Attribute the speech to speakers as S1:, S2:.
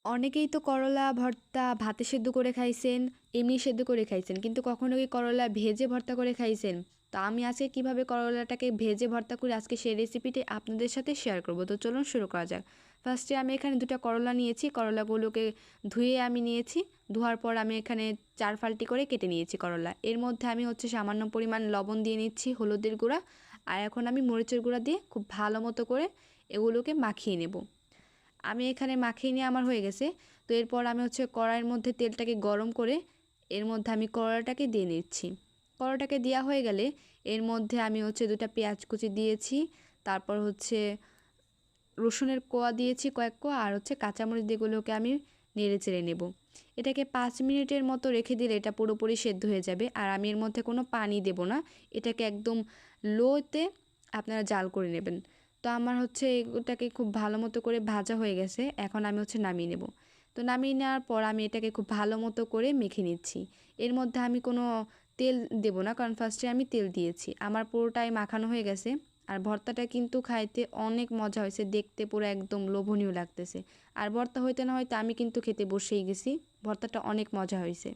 S1: অনেকেই তো করলা ভর্তা ভাতে সেদ্ধ করে খাইছেন, এমনি সেদ্ধ করে খাইছেন, কিন্তু কখনো কি করলা ভেজে ভর্তা করে খাইছেন? তো আমি আজকে কিভাবে করলাটাকে ভেজে ভর্তা করি আজকে সেই রেসিপিটি আপনাদের সাথে শেয়ার করব। তো চলুন শুরু করা যাক। ফার্স্টে আমি এখানে দুটো করলা নিয়েছি, করলাগুলোকে ধুয়ে আমি নিয়েছি। ধোয়ার পর আমি এখানে 4 ফাল্টি করে কেটে নিয়েছি করলা। এর মধ্যে আমি সামান্য পরিমাণ লবণ দিয়ে নিচ্ছি, হলুদের গুঁড়া, আর এখন আমি মরিচের গুঁড়া দিয়ে খুব ভালো মতো করে এগুলোকে মাখিয়ে নেব। আমি এখানে মাখিয়ে নিয়ে আমার হয়ে গেছে। তো এরপর আমি কড়াইয়ের মধ্যে তেলটাকে গরম করে এর মধ্যে আমি করলাটাকে দিয়ে নিচ্ছি। করলাটাকে দেওয়া হয়ে গেলে এর মধ্যে আমি দুটো পেঁয়াজ কুচি দিয়েছি, তারপর রসুনের কোয়া দিয়েছি কয়েক কোয়া, আর কাঁচামরিচ যেগুলোকে আমি নেড়ে চেড়ে নেব। এটাকে 5 মিনিটের মতো রেখে দিলে এটা পুরোপুরি সেদ্ধ হয়ে যাবে। আর আমি এর মধ্যে কোনো পানি দেব না, এটাকে একদম লোতে আপনারা জাল করে নেবেন। তো আমার এটাকে খুব ভালো মতো করে ভাজা হয়ে গেছে। এখন আমি নামিয়ে নেব। তো নামিয়ে নেওয়ার পর আমি এটাকে খুব ভালো মতো করে মেখে নিচ্ছি। এর মধ্যে আমি কোনো তেল দেব না, কারণ ফার্স্টে আমি তেল দিয়েছি। আমার পুরোটাই মাখানো হয়ে গেছে। আর ভর্তাটা কিন্তু খাইতে অনেক মজা হয়েছে, দেখতে পুরো একদম লোভনীয় লাগতেছে। আর ভর্তা হইতে না হইতে আমি কিন্তু খেতে বসেই গেছি। ভর্তাটা অনেক মজা হয়েছে।